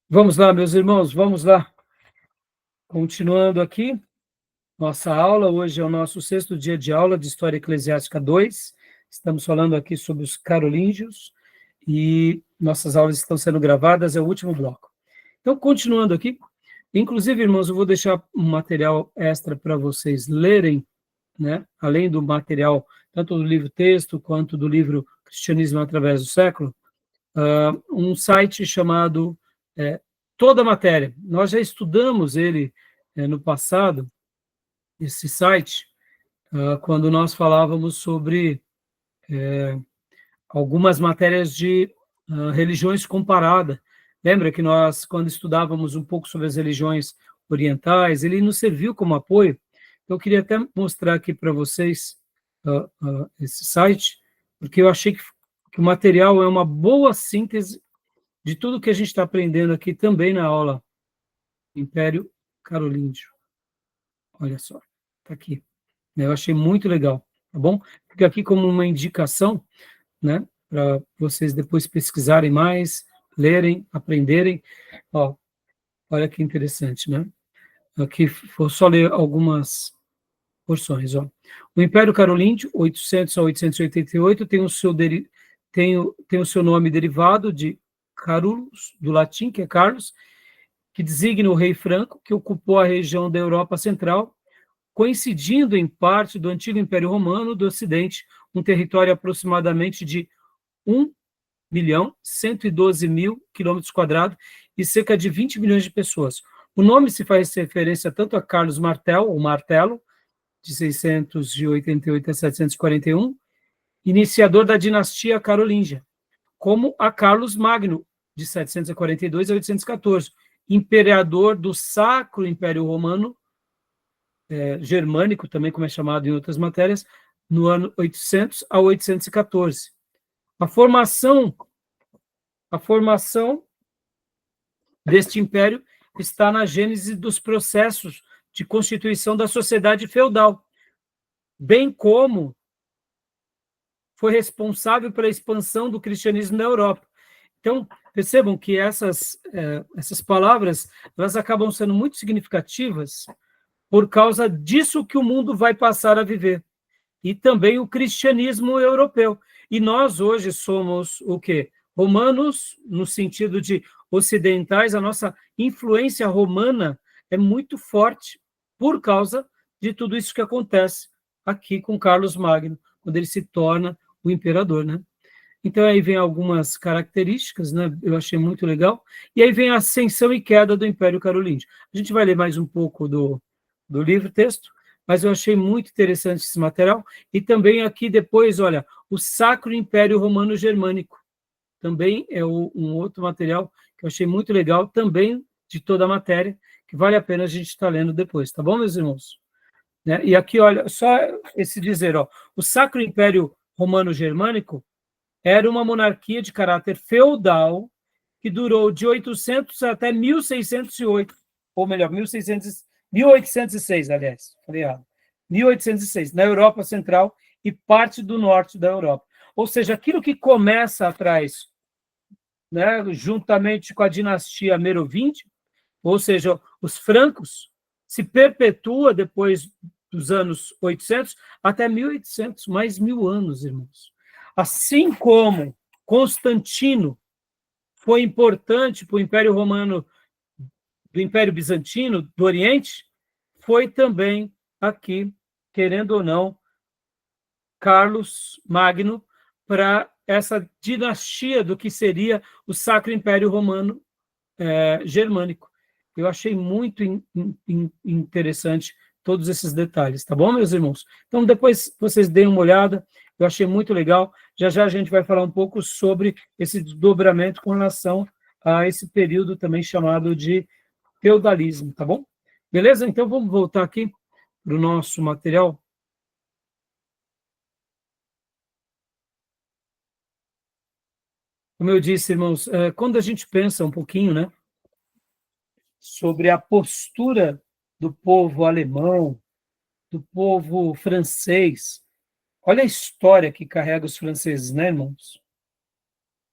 Vamos lá, meus irmãos, vamos lá. Continuando aqui, nossa aula. Hoje é o nosso 6º dia de aula de História Eclesiástica 2. Estamos falando aqui sobre os carolíngios e nossas aulas estão sendo gravadas, é o último bloco. Então, continuando aqui, inclusive, irmãos, eu vou deixar um material extra para vocês lerem, né? Além do material, tanto do livro-texto quanto do livro Cristianismo através do século, um site chamado Toda a Matéria. Nós já estudamos ele no passado, esse site, quando nós falávamos sobre algumas matérias de religiões comparadas. Lembra que nós, quando estudávamos um pouco sobre as religiões orientais, ele nos serviu como apoio. Eu queria até mostrar aqui para vocês esse site, porque eu achei que o material é uma boa síntese de tudo que a gente está aprendendo aqui também na aula Império Carolíngio. Olha só, está aqui. Eu achei muito legal, tá bom? Fica aqui como uma indicação, né, para vocês depois pesquisarem mais, lerem, aprenderem. Ó, olha que interessante, né? Aqui vou só ler algumas porções, ó. O Império Carolíngio, 800 a 888, tem o seu nome derivado de Carolus, do latim, que é Carlos, que designa o rei Franco, que ocupou a região da Europa Central, coincidindo em parte do antigo Império Romano do Ocidente, um território aproximadamente de 1.112.000 quilômetros quadrados e cerca de 20 milhões de pessoas. O nome se faz referência tanto a Carlos Martel, o Martelo, de 688 a 741, iniciador da dinastia carolíngia, como a Carlos Magno, de 742 a 814, imperador do Sacro Império Romano, germânico, também como é chamado em outras matérias, no ano 800 a 814. A formação deste império está na gênese dos processos de constituição da sociedade feudal, bem como foi responsável pela expansão do cristianismo na Europa. Então, percebam que essas palavras elas acabam sendo muito significativas por causa disso que o mundo vai passar a viver. E também o cristianismo europeu. E nós hoje somos o quê? Romanos, no sentido de ocidentais, a nossa influência romana é muito forte por causa de tudo isso que acontece aqui com Carlos Magno, quando ele se torna o imperador, né? Então, aí vem algumas características, né? Eu achei muito legal. E aí vem a ascensão e queda do Império Carolíngio. A gente vai ler mais um pouco do livro-texto, mas eu achei muito interessante esse material. E também aqui depois, olha, o Sacro Império Romano Germânico. Também é um outro material que eu achei muito legal, também de toda a matéria, que vale a pena a gente estar lendo depois, tá bom, meus irmãos? Né? E aqui, olha, só esse dizer, ó, o Sacro Império Romano Germânico era uma monarquia de caráter feudal que durou de 800 até 1608, ou melhor, 1806, aliás, falei errado, 1806, na Europa Central e parte do norte da Europa. Ou seja, aquilo que começa atrás, né, juntamente com a dinastia Merovíngia, ou seja, os francos, se perpetua depois dos anos 800 até 1800, mais 1000 anos, irmãos. Assim como Constantino foi importante para o Império Romano, do Império Bizantino, do Oriente, foi também aqui, querendo ou não, Carlos Magno para essa dinastia do que seria o Sacro Império Romano Germânico. Eu achei muito interessante todos esses detalhes, tá bom, meus irmãos? Então, depois vocês deem uma olhada, eu achei muito legal. Já já a gente vai falar um pouco sobre esse desdobramento com relação a esse período também chamado de feudalismo, tá bom? Beleza? Então, vamos voltar aqui para o nosso material. Como eu disse, irmãos, quando a gente pensa um pouquinho, né, sobre a postura do povo alemão, do povo francês. Olha a história que carrega os franceses, né, irmãos?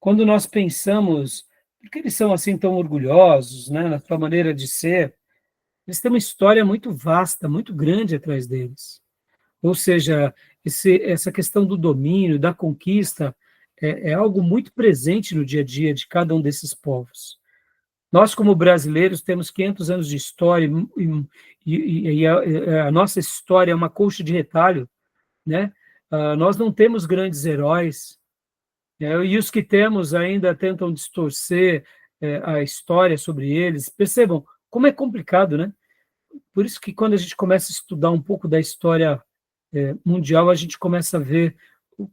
Quando nós pensamos, Por que eles são assim tão orgulhosos, né, na sua maneira de ser? Eles têm uma história muito vasta, muito grande atrás deles. Ou seja, essa questão do domínio, da conquista, é algo muito presente no dia a dia de cada um desses povos. Nós, como brasileiros, temos 500 anos de história e a nossa história é uma colcha de retalho, né? Nós não temos grandes heróis, e os que temos ainda tentam distorcer a história sobre eles. Percebam como é complicado, né? Por isso que quando a gente começa a estudar um pouco da história mundial, a gente começa a ver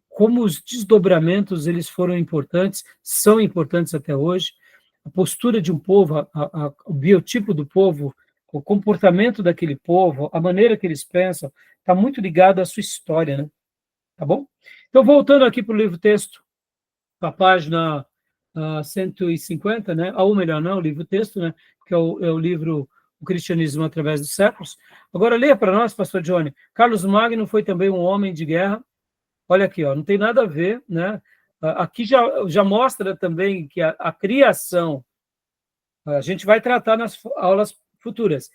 como os desdobramentos eles foram importantes, são importantes até hoje. A postura de um povo, o biotipo do povo, o comportamento daquele povo, a maneira que eles pensam, está muito ligado à sua história, né? Tá bom? Então, voltando aqui para o livro-texto, para a página 150, né? Ou melhor, não, o livro-texto, né? Que é o livro O Cristianismo através dos Séculos. Agora, leia para nós, pastor Johnny. Carlos Magno foi também um homem de guerra. Olha aqui, ó, não tem nada a ver, né? Aqui já mostra também que a criação, a gente vai tratar nas aulas futuras,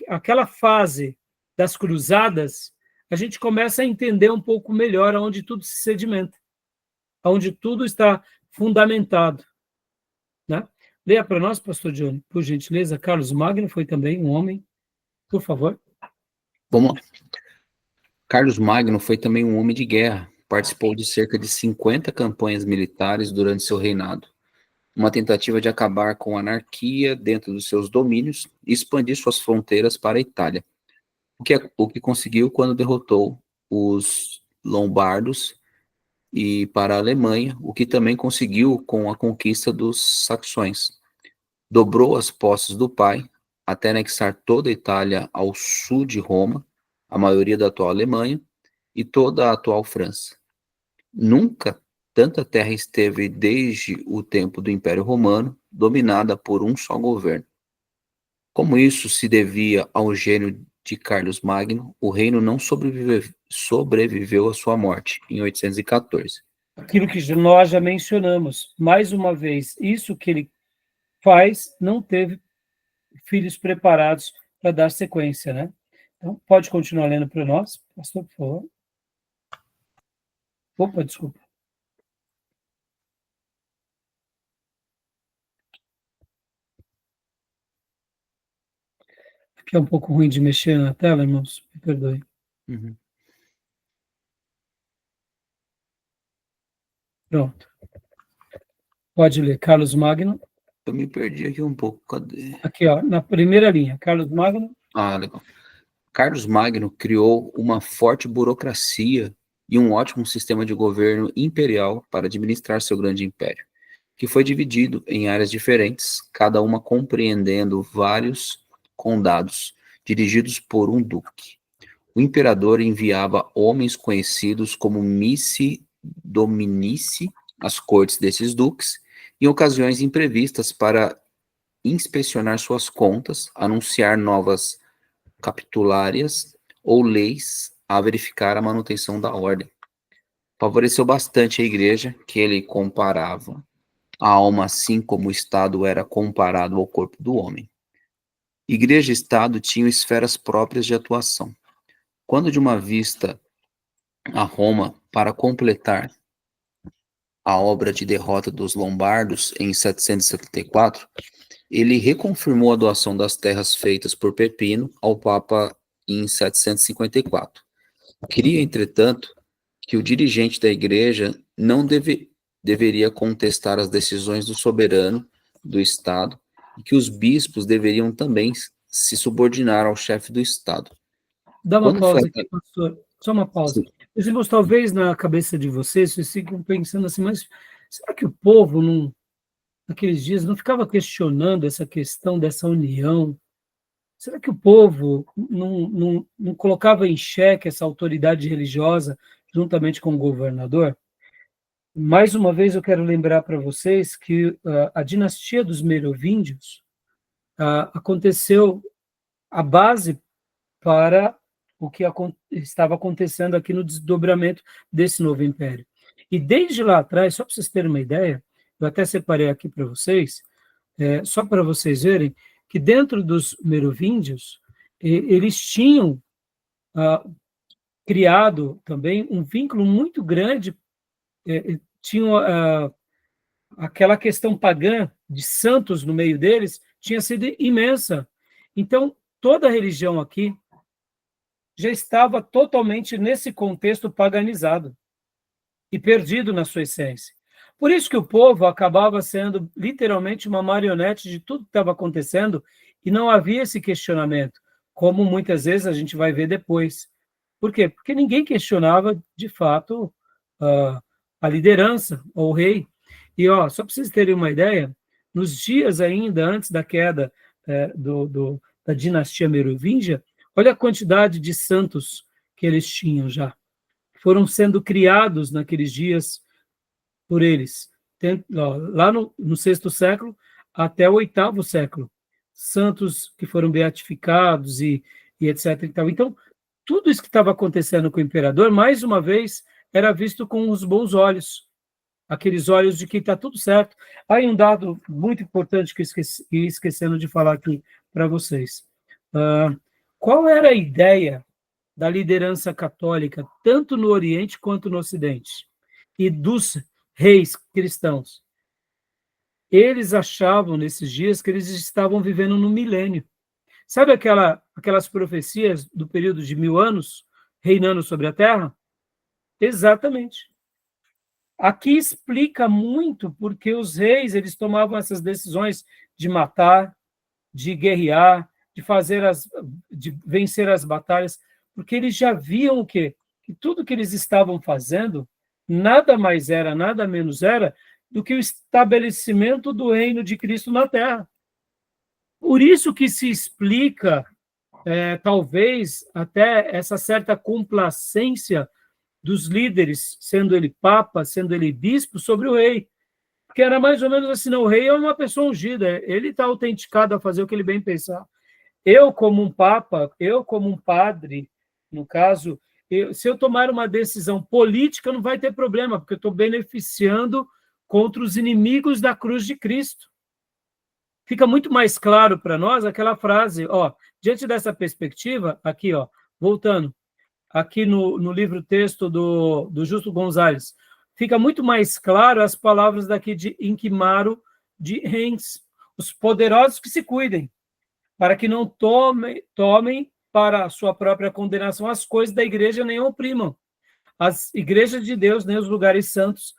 aquela fase das cruzadas, a gente começa a entender um pouco melhor aonde tudo se sedimenta, aonde tudo está fundamentado, né? Leia para nós, pastor Johnny, por gentileza. Carlos Magno foi também um homem, por favor. Vamos lá. Carlos Magno foi também um homem de guerra, participou de cerca de 50 campanhas militares durante seu reinado, uma tentativa de acabar com a anarquia dentro dos seus domínios e expandir suas fronteiras para a Itália, o que conseguiu quando derrotou os lombardos e para a Alemanha, o que também conseguiu com a conquista dos saxões. Dobrou as posses do pai, até anexar toda a Itália ao sul de Roma, a maioria da atual Alemanha e toda a atual França. Nunca tanta terra esteve desde o tempo do Império Romano, dominada por um só governo. Como isso se devia ao gênio de Carlos Magno, o reino não sobreviveu à sua morte, em 814. Aquilo que nós já mencionamos, mais uma vez, isso que ele faz, não teve filhos preparados para dar sequência, né? Então, pode continuar lendo para nós, pastor, por favor. Opa, desculpa. Aqui é um pouco ruim de mexer na tela, irmãos, me perdoe. Uhum. Pronto. Pode ler, Carlos Magno. Eu me perdi aqui um pouco, cadê? Aqui, ó, na primeira linha, Carlos Magno. Ah, legal. Carlos Magno criou uma forte burocracia e um ótimo sistema de governo imperial para administrar seu grande império, que foi dividido em áreas diferentes, cada uma compreendendo vários condados, dirigidos por um duque. O imperador enviava homens conhecidos como missi dominici às cortes desses duques, em ocasiões imprevistas para inspecionar suas contas, anunciar novas capitulárias ou leis a verificar a manutenção da ordem. Favoreceu bastante a igreja, que ele comparava a alma assim como o Estado era comparado ao corpo do homem. Igreja e Estado tinham esferas próprias de atuação. Quando de uma vista a Roma para completar a obra de derrota dos lombardos em 774, ele reconfirmou a doação das terras feitas por Pepino ao Papa em 754. Queria, entretanto, que o dirigente da igreja não deveria contestar as decisões do soberano do Estado e que os bispos deveriam também se subordinar ao chefe do Estado. Dá uma Quando pausa foi... aqui, pastor. Só uma pausa. Sim. Meus irmãos, talvez na cabeça de vocês ficam pensando assim, mas será que o povo, naqueles dias, não ficava questionando essa questão dessa união? Será que o povo não colocava em xeque essa autoridade religiosa juntamente com o governador? Mais uma vez, eu quero lembrar para vocês que a dinastia dos Merovíndios aconteceu a base para o que estava acontecendo aqui no desdobramento desse novo império. E desde lá atrás, só para vocês terem uma ideia, eu até separei aqui para vocês, só para vocês verem, que dentro dos merovíndios, eles tinham criado também um vínculo muito grande, tinham aquela questão pagã de santos no meio deles, tinha sido imensa. Então, toda a religião aqui já estava totalmente nesse contexto paganizado e perdido na sua essência. Por isso que o povo acabava sendo literalmente uma marionete de tudo que estava acontecendo e não havia esse questionamento, como muitas vezes a gente vai ver depois. Por quê? Porque ninguém questionava, de fato, a liderança, ou o rei. E, só para vocês terem uma ideia, nos dias ainda antes da queda da dinastia merovíngia, olha a quantidade de santos que eles tinham já. Foram sendo criados naqueles dias por eles, lá no sexto século até o oitavo século. Santos que foram beatificados e etc. Então, tudo isso que estava acontecendo com o imperador, mais uma vez, era visto com os bons olhos, aqueles olhos de que está tudo certo. Aí um dado muito importante que eu esquecendo de falar aqui para vocês. Qual era a ideia da liderança católica, tanto no Oriente quanto no Ocidente, e dos reis cristãos? Eles achavam, nesses dias, que eles estavam vivendo no milênio. Sabe aquelas profecias do período de 1000 anos, reinando sobre a Terra? Exatamente. Aqui explica muito porque os reis eles tomavam essas decisões de matar, de guerrear, de vencer as batalhas, porque eles já viam o quê? Que tudo que eles estavam fazendo nada mais era, nada menos era do que o estabelecimento do reino de Cristo na Terra. Por isso que se explica, talvez, até essa certa complacência dos líderes, sendo ele papa, sendo ele bispo, sobre o rei. Porque era mais ou menos assim, não, o rei é uma pessoa ungida, ele está autenticado a fazer o que ele bem pensar. Eu, como um papa, eu, como um padre, no caso, se eu tomar uma decisão política, não vai ter problema, porque eu estou beneficiando contra os inimigos da cruz de Cristo. Fica muito mais claro para nós aquela frase, diante dessa perspectiva, aqui, voltando, aqui no livro-texto do Justo Gonzalez, fica muito mais claro as palavras daqui de Inquimaro de Renz, os poderosos que se cuidem, para que não tomem para a sua própria condenação as coisas da igreja, nem oprimam as igrejas de Deus, nem os lugares santos,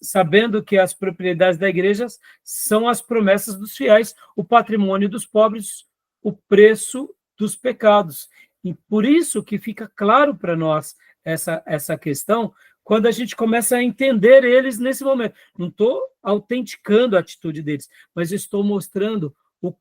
sabendo que as propriedades da igreja são as promessas dos fiéis, o patrimônio dos pobres, o preço dos pecados. E por isso que fica claro para nós essa questão, quando a gente começa a entender eles nesse momento. Não estou autenticando a atitude deles, mas estou mostrando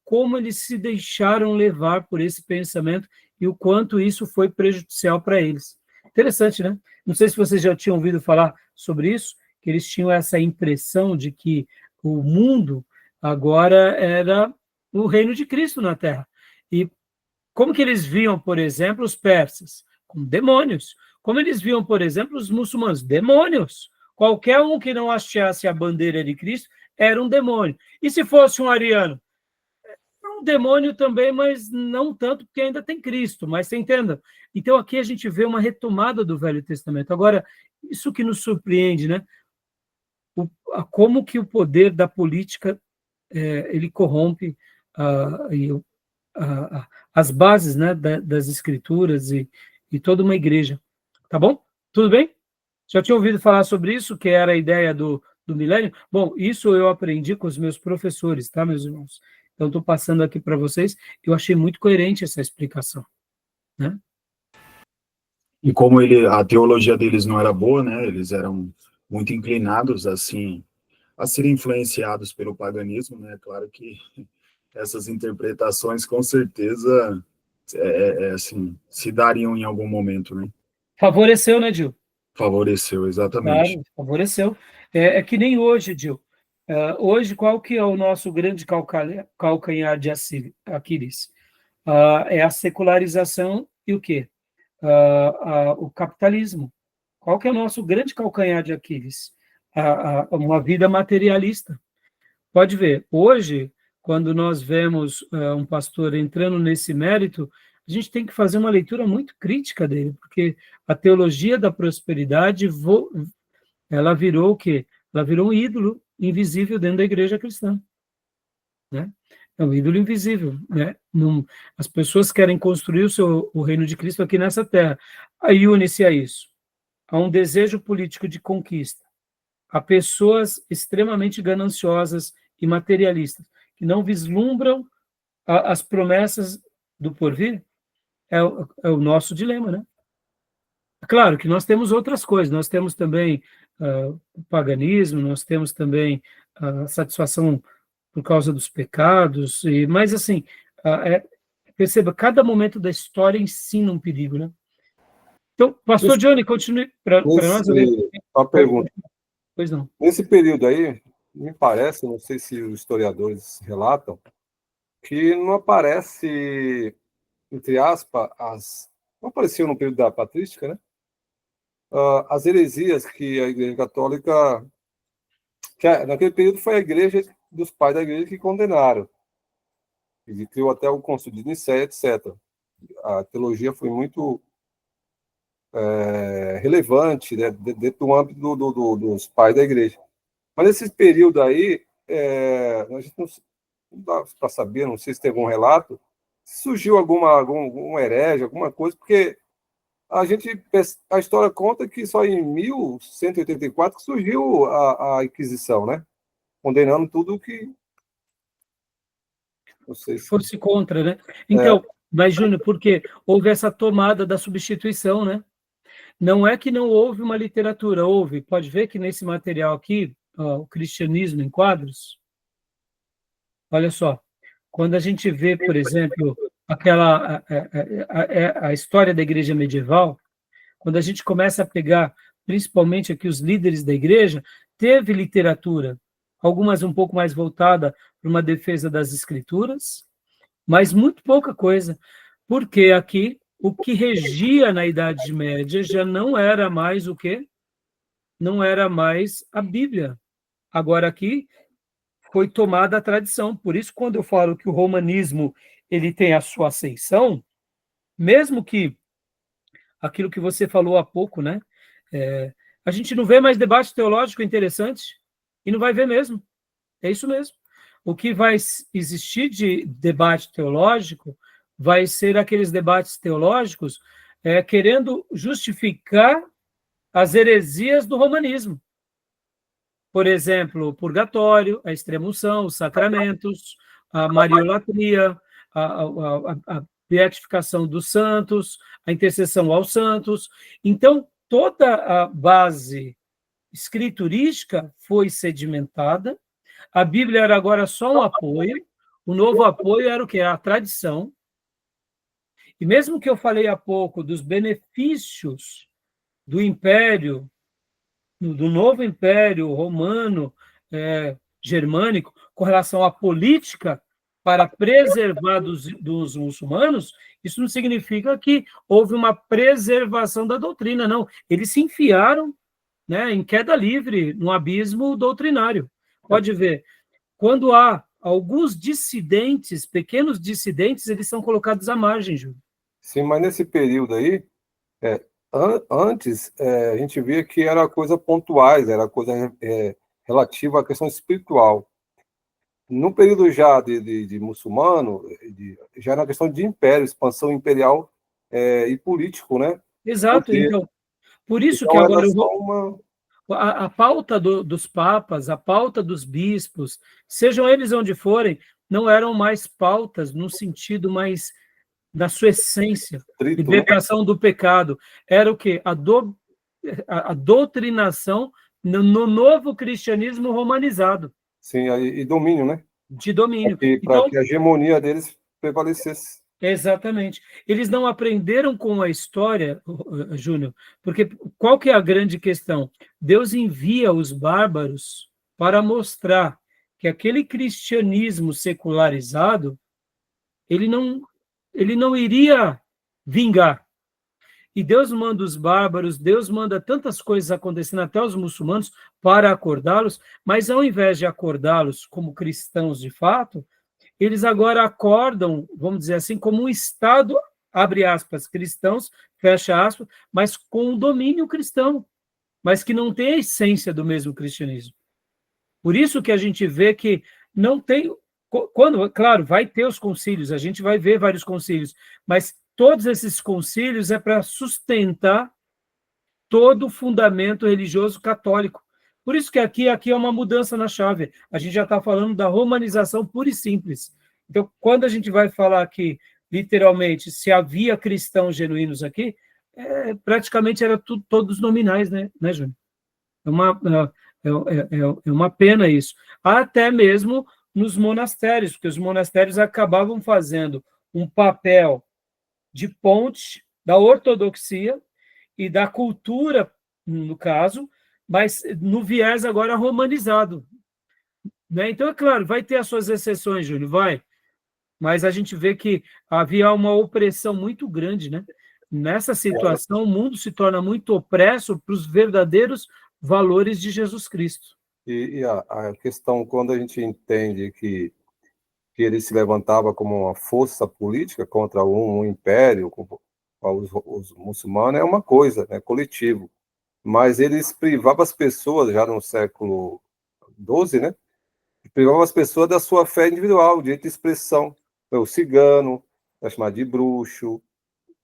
como eles se deixaram levar por esse pensamento e o quanto isso foi prejudicial para eles. Interessante, né? Não sei se vocês já tinham ouvido falar sobre isso, que eles tinham essa impressão de que o mundo agora era o reino de Cristo na Terra. E como que eles viam, por exemplo, os persas? Como demônios. Como eles viam, por exemplo, os muçulmanos? Demônios. Qualquer um que não achasse a bandeira de Cristo era um demônio. E se fosse um ariano? Um demônio também, mas não tanto, porque ainda tem Cristo, mas você entenda. Então, aqui a gente vê uma retomada do Velho Testamento. Agora, isso que nos surpreende, né? Como que o poder da política ele corrompe as bases, né, das escrituras e toda uma igreja. Tá bom? Tudo bem? Já tinha ouvido falar sobre isso, que era a ideia do milênio? Bom, isso eu aprendi com os meus professores, tá, meus irmãos? Então, estou passando aqui para vocês. Eu achei muito coerente essa explicação, né? E como a teologia deles não era boa, né? Eles eram muito inclinados, assim, a serem influenciados pelo paganismo, né? Claro que essas interpretações, com certeza, assim, se dariam em algum momento, né? Favoreceu, né, Gil? Favoreceu, exatamente. Claro, favoreceu. É que nem hoje, Gil. Hoje, qual que é o nosso grande calcanhar de Aquiles? É a secularização e o quê? O capitalismo. Qual que é o nosso grande calcanhar de Aquiles? uma vida materialista. Pode ver, hoje, quando nós vemos um pastor entrando nesse mérito, a gente tem que fazer uma leitura muito crítica dele, porque a teologia da prosperidade, ela virou o quê? Ela virou um ídolo invisível dentro da igreja cristã, né? É um ídolo invisível, né? As pessoas querem construir o reino de Cristo aqui nessa terra. Aí une-se a isso. Há um desejo político de conquista. Há pessoas extremamente gananciosas e materialistas, que não vislumbram as promessas do porvir. É o nosso dilema, né? Claro que nós temos outras coisas, nós temos também o paganismo, nós temos também a satisfação por causa dos pecados, mas assim, perceba, cada momento da história ensina um perigo, né? Então, pastor Johnny, continue para nós. Uma pergunta. Pois não. Nesse período aí, me parece, não sei se os historiadores relatam, que não aparece, entre aspas, não apareceu no período da patrística, né? As heresias que a Igreja Católica, naquele período foi a Igreja dos pais da Igreja que condenaram. E criou até o Concílio de Nicéia, etc. A teologia foi muito relevante, né, dentro do âmbito dos pais da Igreja. Mas nesse período aí, a gente não dá para saber, não sei se tem algum relato, se surgiu algum herege, alguma coisa, porque a história conta que só em 1184 que surgiu a Inquisição, né? Condenando tudo que... Não sei se... Fosse contra, né? Então, mas, Júnior, porque houve essa tomada da substituição, né? Não é que não houve uma literatura, houve. Pode ver que nesse material aqui, o Cristianismo em Quadros, olha só, quando a gente vê, por exemplo, a história da igreja medieval, quando a gente começa a pegar, principalmente aqui, os líderes da igreja, teve literatura, algumas um pouco mais voltada para uma defesa das escrituras, mas muito pouca coisa, porque aqui o que regia na Idade Média já não era mais o quê? Não era mais a Bíblia. Agora aqui foi tomada a tradição. Por isso, quando eu falo que o romanismo ele tem a sua ascensão, mesmo que aquilo que você falou há pouco, né? A gente não vê mais debate teológico interessante e não vai ver mesmo. É isso mesmo. O que vai existir de debate teológico vai ser aqueles debates teológicos querendo justificar as heresias do romanismo. Por exemplo, o purgatório, a extrema-unção, os sacramentos, a mariolatria, a beatificação dos santos, a intercessão aos santos. Então, toda a base escriturística foi sedimentada. A Bíblia era agora só um apoio. O novo apoio era o quê? A tradição. E mesmo que eu falei há pouco dos benefícios do império, do novo império romano, germânico, com relação à política para preservar dos muçulmanos, isso não significa que houve uma preservação da doutrina, não. Eles se enfiaram, né, em queda livre no abismo doutrinário. Pode ver, quando há alguns dissidentes, pequenos dissidentes, eles são colocados à margem, Júlio. Sim, mas nesse período aí, antes, a gente via que era coisa pontuais, era coisa relativa à questão espiritual. No período já de muçulmano, já era questão de império, expansão imperial e político, né? Exato, Porque, então, por isso que agora eu vou... uma... A pauta dos papas, a pauta dos bispos, sejam eles onde forem, não eram mais pautas no sentido mais da sua essência, libertação do pecado. Era o quê? A doutrinação no novo cristianismo romanizado. Sim, e domínio, né? De domínio. Para que a hegemonia deles prevalecesse. Exatamente. Eles não aprenderam com a história, Júnior, porque qual que é a grande questão? Deus envia os bárbaros para mostrar que aquele cristianismo secularizado, ele não iria vingar. E Deus manda os bárbaros, Deus manda tantas coisas acontecendo, até os muçulmanos, para acordá-los, mas ao invés de acordá-los como cristãos de fato, eles agora acordam, vamos dizer assim, como um Estado, abre aspas, cristãos, fecha aspas, mas com um domínio cristão, mas que não tem a essência do mesmo cristianismo. Por isso que a gente vê que não tem... Quando, claro, vai ter os concílios, a gente vai ver vários concílios, mas todos esses concílios é para sustentar todo o fundamento religioso católico. Por isso que aqui é uma mudança na chave. A gente já está falando da romanização pura e simples. Então, quando a gente vai falar aqui, literalmente, se havia cristãos genuínos aqui, praticamente era todos nominais, né, Júnior? É uma pena isso. Até mesmo nos monastérios, porque os monastérios acabavam fazendo um papel de ponte da ortodoxia e da cultura, no caso, mas no viés agora romanizado. Né? Então, é claro, vai ter as suas exceções, Júnior, vai. Mas a gente vê que havia uma opressão muito grande, né? Nessa situação, o mundo se torna muito opresso para os verdadeiros valores de Jesus Cristo. E a questão, quando a gente entende que ele se levantava como uma força política contra um império, os muçulmanos, é uma coisa, né, coletivo. Mas eles privavam as pessoas, já no século XII, né? Privavam as pessoas da sua fé individual, o direito de expressão. O cigano, é chamado de bruxo.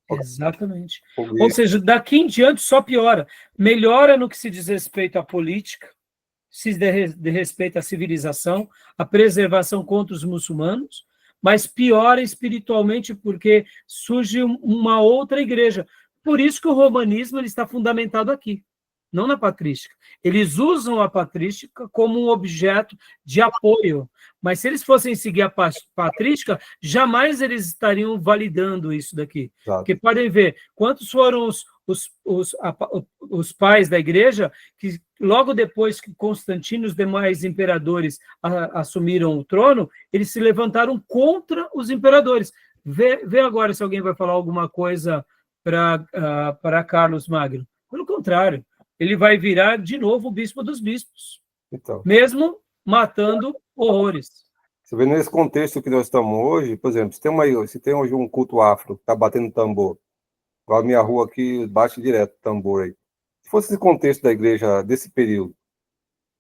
Exatamente. Ou seja, daqui em diante só piora. Melhora no que se diz respeito à política, se diz respeito à civilização, à preservação contra os muçulmanos, mas piora espiritualmente porque surge uma outra igreja. Por isso que o romanismo ele está fundamentado aqui, não na patrística. Eles usam a patrística como um objeto de apoio, mas se eles fossem seguir a patrística, jamais eles estariam validando isso daqui. Claro. Porque podem ver quantos foram os pais da igreja que, logo depois que Constantino e os demais imperadores assumiram o trono, eles se levantaram contra os imperadores. Vê agora se alguém vai falar alguma coisa para Carlos Magno. Pelo contrário, ele vai virar de novo o bispo dos bispos, então, mesmo matando horrores. Você vê nesse contexto que nós estamos hoje, por exemplo, se tem hoje um culto afro que está batendo tambor, a minha rua aqui bate direto tambor aí. Se fosse esse contexto da igreja desse período,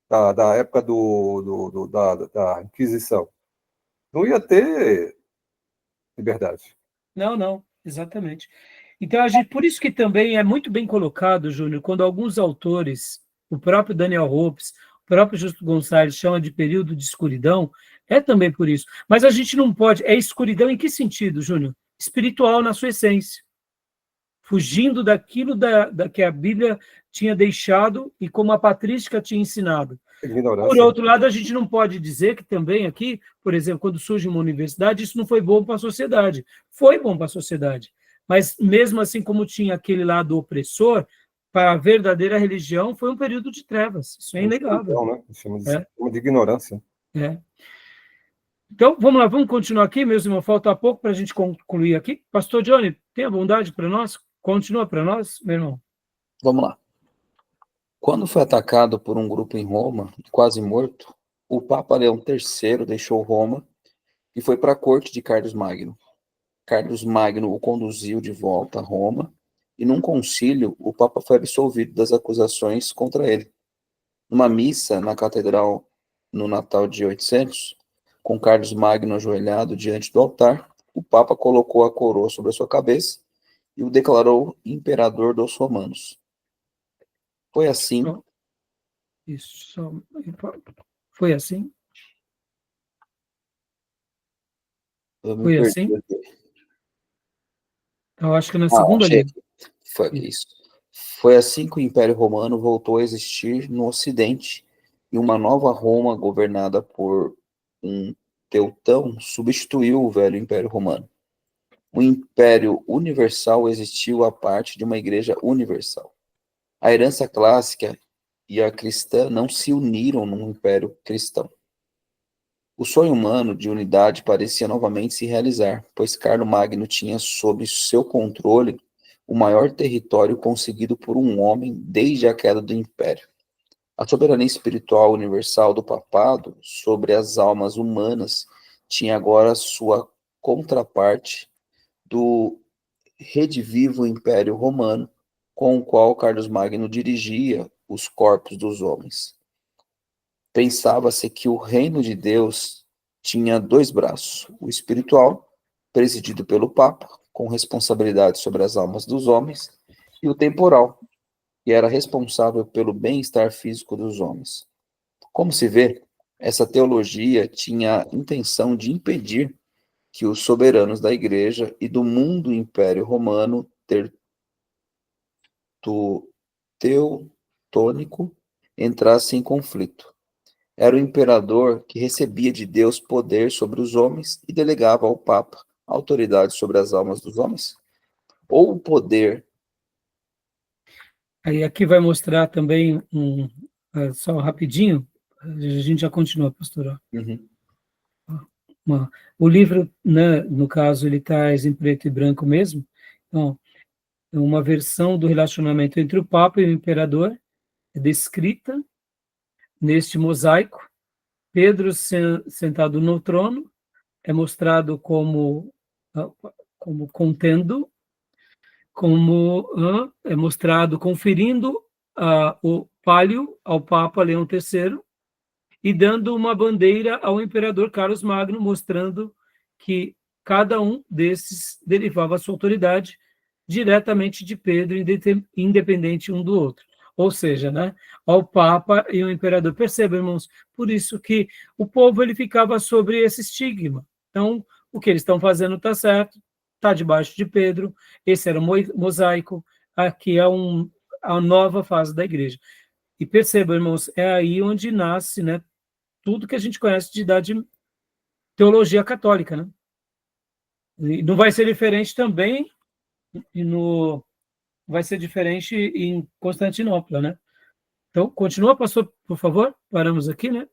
da época da Inquisição, não ia ter liberdade. Não, exatamente. Então, por isso que também é muito bem colocado, Júnior, quando alguns autores, o próprio Daniel Hopes, o próprio Justo Gonçalves chama de período de escuridão, é também por isso. Mas a gente não pode... É escuridão em que sentido, Júnior? Espiritual na sua essência. Fugindo daquilo que a Bíblia tinha deixado e como a patrística tinha ensinado. Ignorância. Por outro lado, a gente não pode dizer que também aqui, por exemplo, quando surge uma universidade, isso não foi bom para a sociedade. Foi bom para a sociedade. Mas, mesmo assim, como tinha aquele lado opressor, para a verdadeira religião, foi um período de trevas. Isso é inegável. Então, né? Chama de ignorância. Então, vamos lá, vamos continuar aqui, meus irmãos. Falta pouco para a gente concluir aqui. Pastor Johnny, tenha bondade para nós? Continua para nós, meu irmão. Vamos lá. Quando foi atacado por um grupo em Roma, quase morto, o Papa Leão III deixou Roma e foi para a corte de Carlos Magno. Carlos Magno o conduziu de volta a Roma, e num concílio o Papa foi absolvido das acusações contra ele. Numa missa na catedral no Natal de 800, com Carlos Magno ajoelhado diante do altar, o Papa colocou a coroa sobre a sua cabeça e o declarou imperador dos romanos. Foi assim... Foi assim? Foi assim? Eu acho que na segunda linha. Foi isso. Foi assim que o Império Romano voltou a existir no Ocidente, e uma nova Roma, governada por um teutão, substituiu o velho Império Romano. O Império Universal existiu à parte de uma Igreja Universal. A herança clássica e a cristã não se uniram num Império cristão. O sonho humano de unidade parecia novamente se realizar, pois Carlos Magno tinha sob seu controle o maior território conseguido por um homem desde a queda do império. A soberania espiritual universal do papado sobre as almas humanas tinha agora sua contraparte do redivivo Império Romano, com o qual Carlos Magno dirigia os corpos dos homens. Pensava-se que o reino de Deus tinha dois braços: o espiritual, presidido pelo Papa, com responsabilidade sobre as almas dos homens, e o temporal, que era responsável pelo bem-estar físico dos homens. Como se vê, essa teologia tinha a intenção de impedir que os soberanos da Igreja e do mundo Império Romano teutônico entrassem em conflito. Era o imperador que recebia de Deus poder sobre os homens e delegava ao Papa autoridade sobre as almas dos homens? Ou o poder... Aí aqui vai mostrar também, só rapidinho, a gente já continua, pastor. Uhum. O livro, né, no caso, ele traz em preto e branco mesmo, então, é uma versão do relacionamento entre o Papa e o imperador, é descrita neste mosaico. Pedro sentado no trono é mostrado como contendo, é mostrado conferindo o pálio ao Papa Leão III e dando uma bandeira ao imperador Carlos Magno, mostrando que cada um desses derivava sua autoridade diretamente de Pedro, independente um do outro. Ou seja, né, ao Papa e ao imperador. Percebam, irmãos, por isso que o povo ele ficava sobre esse estigma. Então, o que eles estão fazendo está certo, está debaixo de Pedro, esse era o mosaico, aqui é a nova fase da igreja. E percebam, irmãos, é aí onde nasce, né, tudo que a gente conhece de teologia católica, né? E não vai ser diferente também vai ser diferente em Constantinopla, né? Então, continua, pastor, por favor. Paramos aqui, né?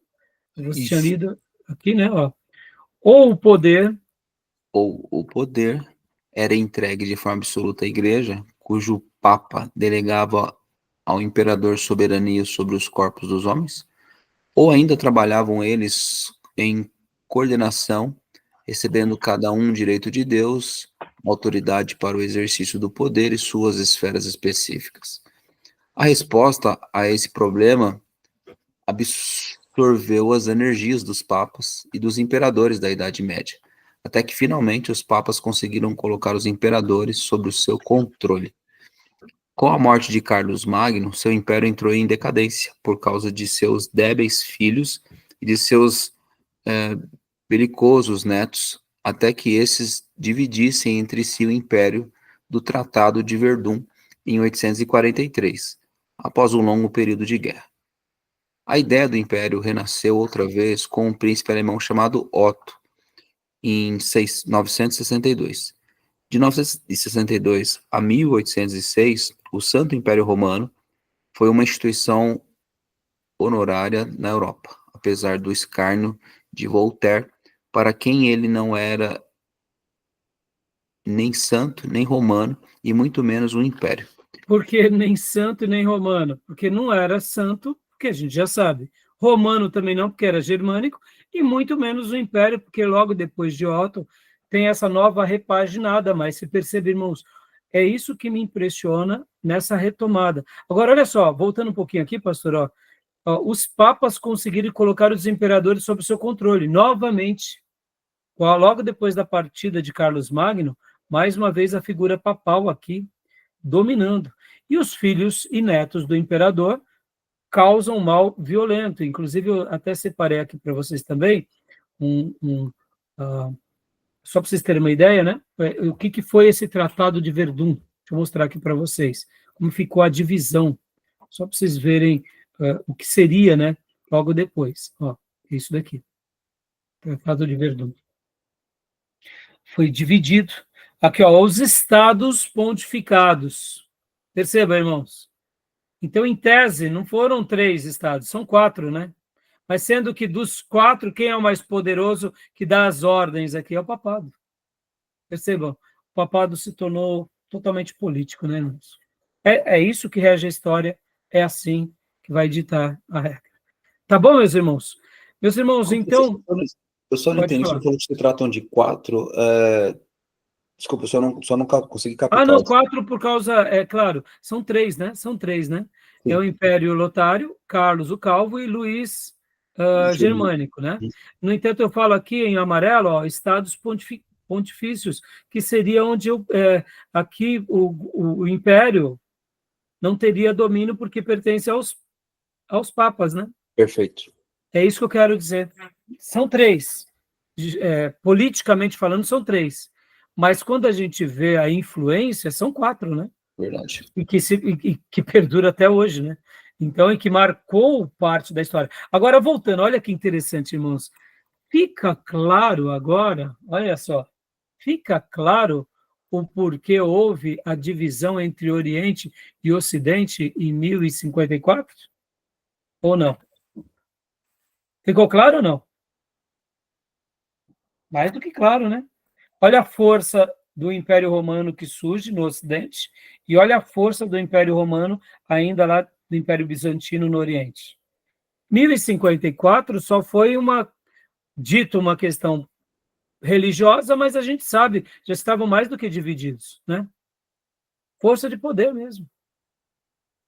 Você tinha lido aqui, né? Ó. Ou o poder era entregue de forma absoluta à igreja, cujo Papa delegava ao imperador soberania sobre os corpos dos homens, ou ainda trabalhavam eles em coordenação, recebendo cada um direito de Deus, autoridade para o exercício do poder e suas esferas específicas. A resposta a esse problema absorveu as energias dos papas e dos imperadores da Idade Média, até que finalmente os papas conseguiram colocar os imperadores sob o seu controle. Com a morte de Carlos Magno, seu império entrou em decadência por causa de seus débeis filhos e de seus belicosos netos, até que esses dividissem entre si o império do Tratado de Verdun em 843, após um longo período de guerra. A ideia do império renasceu outra vez com um príncipe alemão chamado Otto, em 962. De 962 a 1806, o Santo Império Romano foi uma instituição honorária na Europa, apesar do escárnio de Voltaire, para quem ele não era nem santo, nem romano, e muito menos um império. Por que nem santo e nem romano? Porque não era santo, porque a gente já sabe. Romano também não, porque era germânico, e muito menos o império, porque logo depois de Otto tem essa nova repaginada, mas se percebe, irmãos, é isso que me impressiona nessa retomada. Agora, olha só, voltando um pouquinho aqui, pastor, os papas conseguiram colocar os imperadores sob seu controle, novamente, logo depois da partida de Carlos Magno, mais uma vez a figura papal aqui, dominando. E os filhos e netos do imperador causam mal violento. Inclusive, eu até separei aqui para vocês também, só para vocês terem uma ideia, né? O que foi esse Tratado de Verdun? Deixa eu mostrar aqui para vocês. Como ficou a divisão. Só para vocês verem o que seria, né? Logo depois. Ó, isso daqui. Tratado de Verdun. Foi dividido. Aqui, ó, os estados pontificados. Perceba, irmãos. Então, em tese, não foram 3 estados, são 4, né? Mas sendo que dos 4, quem é o mais poderoso que dá as ordens aqui é o papado. Percebam, o papado se tornou totalmente político, né, irmãos? É isso que rege a história, é assim que vai ditar a regra. Tá bom, meus irmãos? Meus irmãos, então... Eu só não Pode entendi, falar. você falou que se tratam de 4. Desculpa, eu só não consegui captar. Não, 4 por causa, claro, são 3, né? São 3, né? Sim. É o Império Lotário, Carlos o Calvo e Luís Germânico, né? No entanto, eu falo aqui em amarelo, ó, estados pontifícios, que seria onde aqui o Império não teria domínio porque pertence aos papas, né? Perfeito. É isso que eu quero dizer. São 3. Politicamente falando, são 3. Mas quando a gente vê a influência, são 4, né? Verdade. E que perdura até hoje, né? Então, e que marcou parte da história. Agora, voltando, olha que interessante, irmãos. Fica claro agora, olha só, fica claro o porquê houve a divisão entre Oriente e Ocidente em 1054? Ou não? Ficou claro ou não? Mais do que claro, né? Olha a força do Império Romano que surge no Ocidente e olha a força do Império Romano ainda lá do Império Bizantino no Oriente. 1054 só foi uma questão religiosa, mas a gente sabe, já estavam mais do que divididos, né? Força de poder mesmo,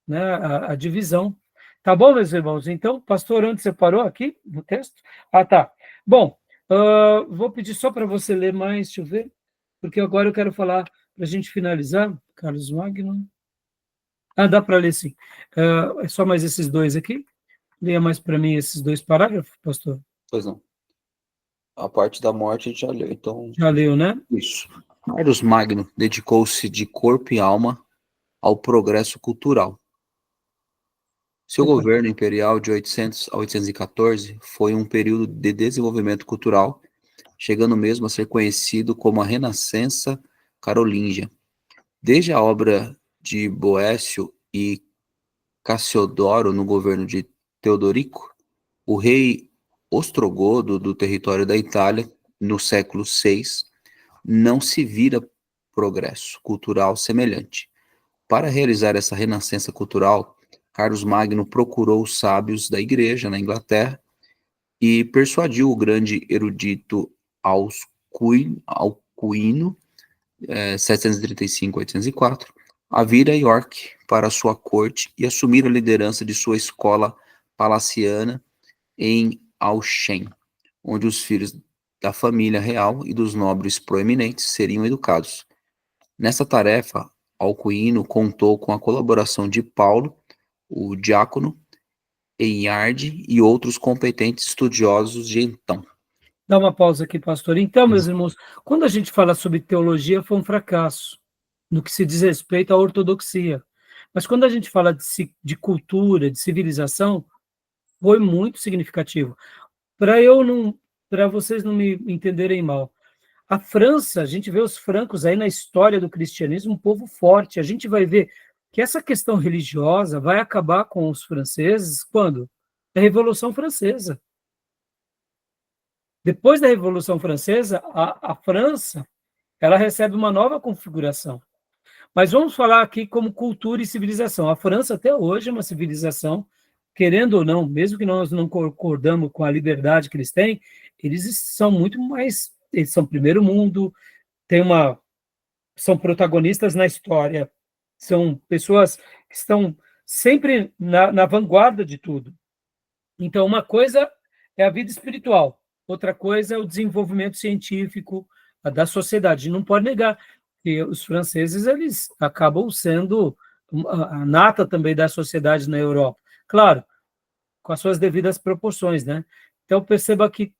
né? A divisão. Tá bom, meus irmãos? Então, pastor, onde você parou aqui no texto? Tá. Bom, vou pedir só para você ler mais, deixa eu ver, porque agora eu quero falar, para a gente finalizar, Carlos Magno. Dá para ler sim. É só mais esses 2 aqui. Leia mais para mim esses 2 parágrafos, pastor. Pois não. A parte da morte a gente já leu, então... Já leu, né? Isso. Carlos Magno dedicou-se de corpo e alma ao progresso cultural. Seu governo imperial de 800 a 814 foi um período de desenvolvimento cultural, chegando mesmo a ser conhecido como a Renascença Carolíngia. Desde a obra de Boécio e Cassiodoro no governo de Teodorico, o rei ostrogodo do território da Itália, no século VI, não se vira progresso cultural semelhante. Para realizar essa renascença cultural, Carlos Magno procurou os sábios da igreja na Inglaterra e persuadiu o grande erudito Alcuino, 735-804, a vir a York para sua corte e assumir a liderança de sua escola palaciana em Auchem, onde os filhos da família real e dos nobres proeminentes seriam educados. Nessa tarefa, Alcuino contou com a colaboração de Paulo, o diácono, Enyard e outros competentes estudiosos de então. Dá uma pausa aqui, pastor. Então, meus irmãos, quando a gente fala sobre teologia, foi um fracasso no que se diz respeito à ortodoxia. Mas quando a gente fala de cultura, de civilização, foi muito significativo. Para vocês não me entenderem mal, a França, a gente vê os francos aí na história do cristianismo, um povo forte. A gente vai ver que essa questão religiosa vai acabar com os franceses quando? A Revolução Francesa. Depois da Revolução Francesa, a França, ela recebe uma nova configuração. Mas vamos falar aqui como cultura e civilização. A França até hoje é uma civilização, querendo ou não, mesmo que nós não concordamos com a liberdade que eles têm, eles são muito mais, eles são primeiro mundo, são protagonistas na história, são pessoas que estão sempre na vanguarda de tudo. Então, uma coisa é a vida espiritual, outra coisa é o desenvolvimento científico da sociedade. Não pode negar que os franceses, eles acabam sendo a nata também da sociedade na Europa. Claro, com as suas devidas proporções, né? Então, perceba que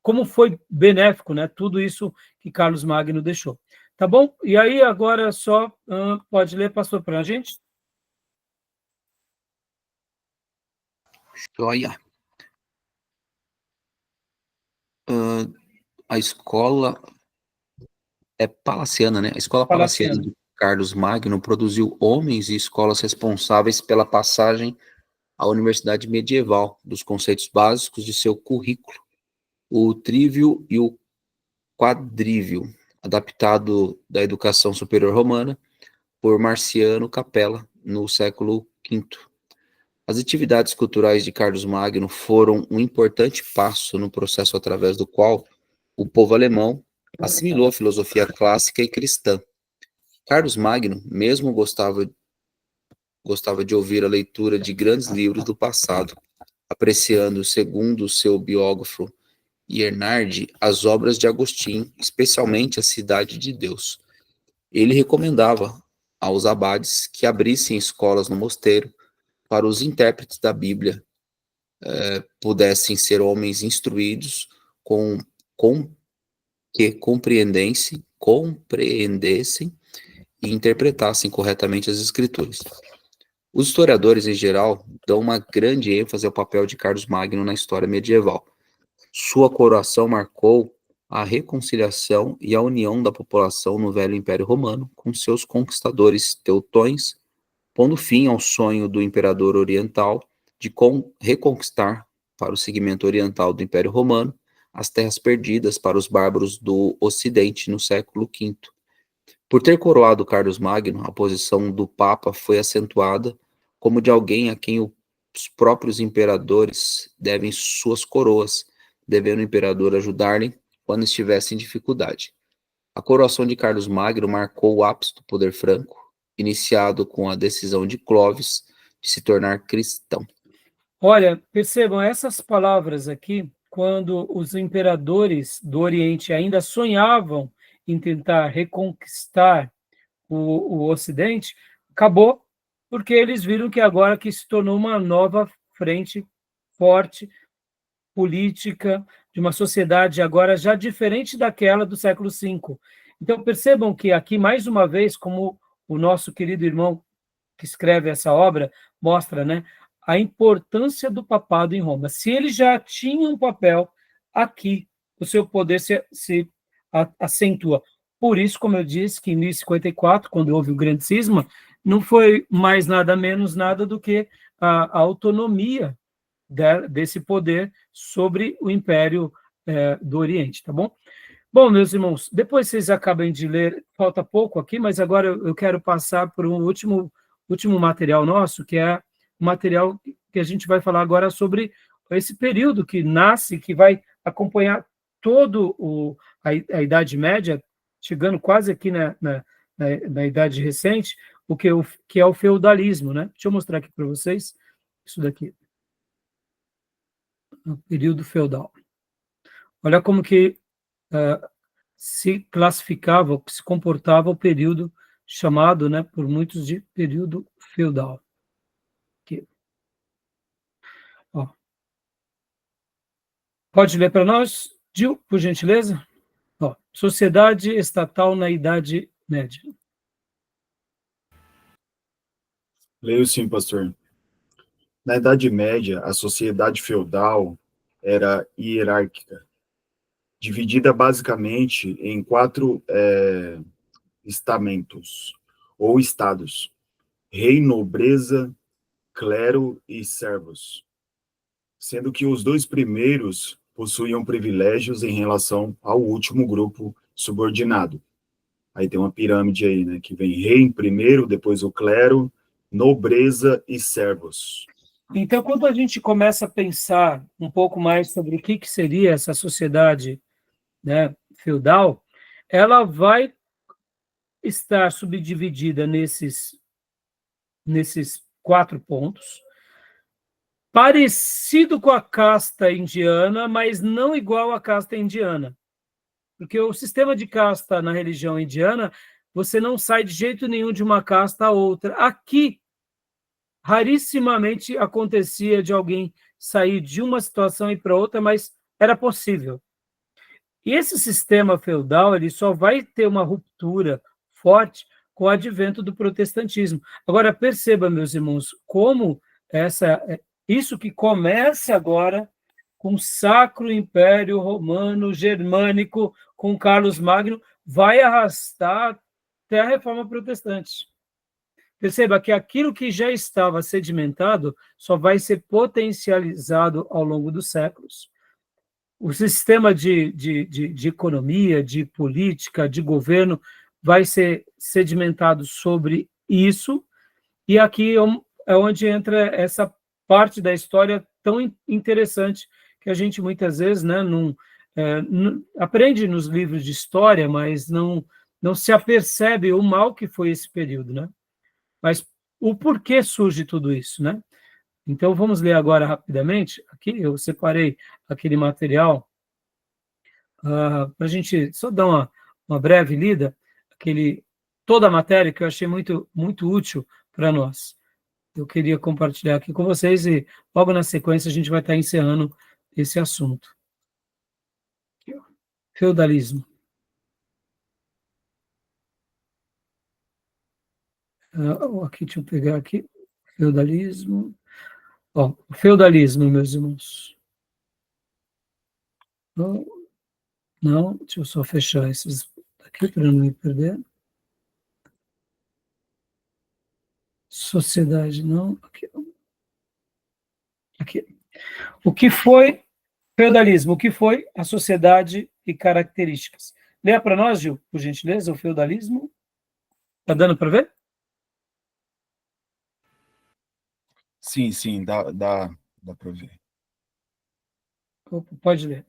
como foi benéfico, né? Tudo isso que Carlos Magno deixou. Tá bom? E aí, agora só pode ler, pastor, para a gente? Joia. A escola é palaciana, né? A escola palaciana de Carlos Magno produziu homens e escolas responsáveis pela passagem à universidade medieval dos conceitos básicos de seu currículo, o trívio e o quadrívio, adaptado da educação superior romana por Marciano Capella, no século V. As atividades culturais de Carlos Magno foram um importante passo no processo através do qual o povo alemão assimilou a filosofia clássica e cristã. Carlos Magno mesmo gostava de ouvir a leitura de grandes livros do passado, apreciando, segundo seu biógrafo Bernardi, as obras de Agostinho, especialmente a Cidade de Deus. Ele recomendava aos abades que abrissem escolas no mosteiro para os intérpretes da Bíblia pudessem ser homens instruídos que compreendessem e interpretassem corretamente as Escrituras. Os historiadores, em geral, dão uma grande ênfase ao papel de Carlos Magno na história medieval. Sua coroação marcou a reconciliação e a união da população no velho Império Romano com seus conquistadores teutões, pondo fim ao sonho do imperador oriental de reconquistar para o segmento oriental do Império Romano as terras perdidas para os bárbaros do Ocidente no século V. Por ter coroado Carlos Magno, a posição do Papa foi acentuada como de alguém a quem os próprios imperadores devem suas coroas, devendo o imperador ajudar-lhe quando estivesse em dificuldade. A coroação de Carlos Magno marcou o ápice do poder franco, iniciado com a decisão de Clovis de se tornar cristão. Olha, percebam essas palavras aqui, quando os imperadores do Oriente ainda sonhavam em tentar reconquistar o Ocidente, acabou porque eles viram que agora que se tornou uma nova frente forte, política, de uma sociedade agora já diferente daquela do século V. Então, percebam que aqui, mais uma vez, como o nosso querido irmão que escreve essa obra mostra, né, a importância do papado em Roma. Se ele já tinha um papel, aqui o seu poder se acentua. Por isso, como eu disse, que em 1054, quando houve o grande cisma, não foi mais nada menos nada do que a autonomia desse poder sobre o Império do Oriente, tá bom? Bom, meus irmãos, depois vocês acabem de ler, falta pouco aqui, mas agora eu quero passar por um último material nosso, que é o material que a gente vai falar agora sobre esse período que nasce, que vai acompanhar todo a Idade Média, chegando quase aqui na Idade Recente, que é o feudalismo, né? Deixa eu mostrar aqui para vocês isso daqui. O período feudal. Olha como que se classificava, se comportava o período chamado, né, por muitos de período feudal. Aqui. Ó. Pode ler para nós, Gil, por gentileza? Ó, sociedade estatal na Idade Média. Leio sim, pastor. Na Idade Média, a sociedade feudal era hierárquica, dividida basicamente em 4 estamentos, ou estados: rei, nobreza, clero e servos, sendo que os 2 primeiros possuíam privilégios em relação ao último grupo subordinado. Aí tem uma pirâmide aí, né, que vem rei em primeiro, depois o clero, nobreza e servos. Então, quando a gente começa a pensar um pouco mais sobre o que seria essa sociedade, né, feudal, ela vai estar subdividida nesses 4 pontos, parecido com a casta indiana, mas não igual à casta indiana. Porque o sistema de casta na religião indiana, você não sai de jeito nenhum de uma casta a outra. Aqui, rarissimamente acontecia de alguém sair de uma situação e ir para outra, mas era possível. E esse sistema feudal ele só vai ter uma ruptura forte com o advento do protestantismo. Agora, perceba, meus irmãos, como isso que começa agora com o Sacro Império Romano Germânico, com Carlos Magno, vai arrastar até a Reforma Protestante. Perceba que aquilo que já estava sedimentado só vai ser potencializado ao longo dos séculos. o sistema de economia, de política, de governo vai ser sedimentado sobre isso, e aqui é onde entra essa parte da história tão interessante que a gente muitas vezes, né, não aprende nos livros de história, mas não se apercebe o mal que foi esse período, né? Mas o porquê surge tudo isso, né? Então, vamos ler agora rapidamente. Aqui eu separei aquele material para a gente só dar uma breve lida, toda a matéria que eu achei muito, muito útil para nós. Eu queria compartilhar aqui com vocês e logo na sequência a gente vai estar encerrando esse assunto. Aqui, ó. Feudalismo. Aqui, deixa eu pegar aqui. Feudalismo. Ó, o feudalismo, meus irmãos. Não, deixa eu só fechar esses aqui para não me perder. Sociedade, não. Aqui. O que foi feudalismo? O que foi a sociedade e características? Leia para nós, Gil, por gentileza, o feudalismo. Está dando para ver? Sim, dá para ver. Pode ler.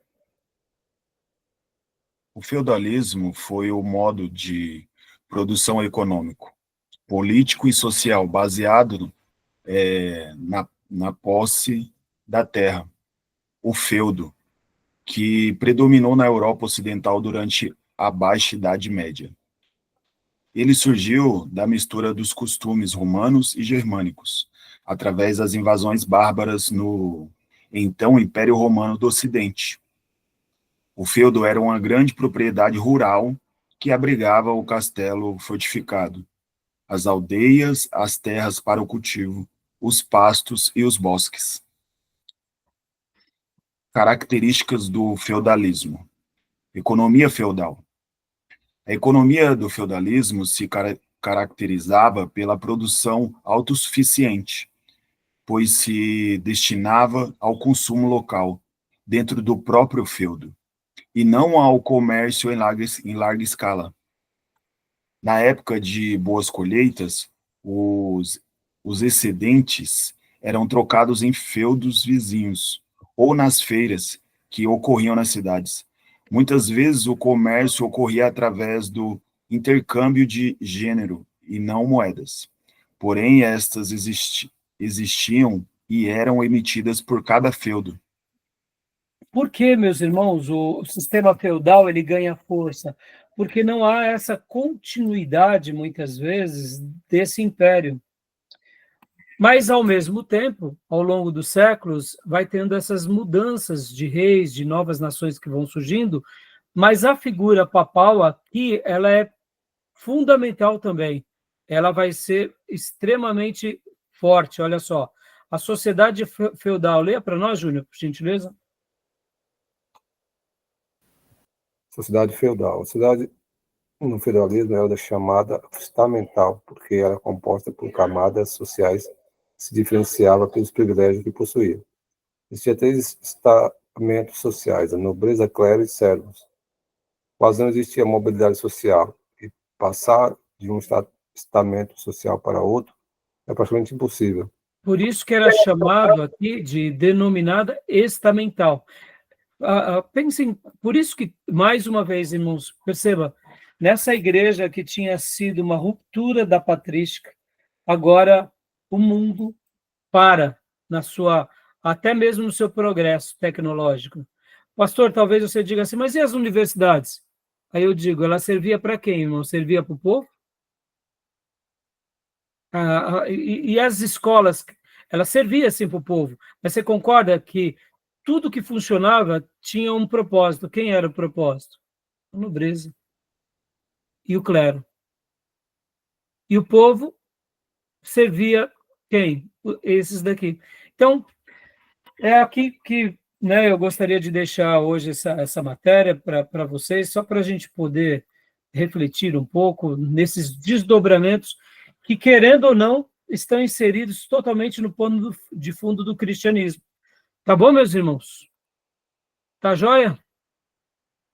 O feudalismo foi o modo de produção econômico, político e social baseado na posse da terra, o feudo, que predominou na Europa Ocidental durante a Baixa Idade Média. Ele surgiu da mistura dos costumes romanos e germânicos, através das invasões bárbaras no então Império Romano do Ocidente. O feudo era uma grande propriedade rural que abrigava o castelo fortificado, as aldeias, as terras para o cultivo, os pastos e os bosques. Características do feudalismo. Economia feudal. A economia do feudalismo se caracterizava pela produção autossuficiente, pois se destinava ao consumo local, dentro do próprio feudo, e não ao comércio em larga escala. Na época de boas colheitas, os excedentes eram trocados em feudos vizinhos, ou nas feiras que ocorriam nas cidades. Muitas vezes o comércio ocorria através do intercâmbio de gênero e não moedas. Porém, estas existiam e eram emitidas por cada feudo. Por que, meus irmãos, o sistema feudal ele ganha força? Porque não há essa continuidade, muitas vezes, desse império. Mas, ao mesmo tempo, ao longo dos séculos, vai tendo essas mudanças de reis, de novas nações que vão surgindo, mas a figura papal aqui, ela é fundamental também. Ela vai ser extremamente forte, olha só. A sociedade feudal, leia para nós, Júnior, por gentileza. Sociedade feudal. A sociedade no feudalismo era chamada estamental, porque era composta por camadas sociais que se diferenciava pelos privilégios que possuía. Existia 3 estamentos sociais: a nobreza, clero e servos. Quase não existia mobilidade social, e passar de um estamento social para outro é praticamente impossível. Por isso que era chamado aqui de denominada estamental. Pensem, por isso que, mais uma vez, irmãos, perceba, nessa igreja que tinha sido uma ruptura da patrística, agora o mundo para até mesmo no seu progresso tecnológico. Pastor, talvez você diga assim, mas e as universidades? Aí eu digo, ela servia para quem, irmão? Servia para o povo? E as escolas, ela servia assim para o povo, mas você concorda que tudo que funcionava tinha um propósito? Quem era o propósito? A nobreza e o clero. E o povo servia quem? Esses daqui. Então, é aqui que, né, eu gostaria de deixar hoje essa matéria para vocês, só para a gente poder refletir um pouco nesses desdobramentos que, querendo ou não, estão inseridos totalmente no pano de fundo do cristianismo. Tá bom, meus irmãos? Tá joia?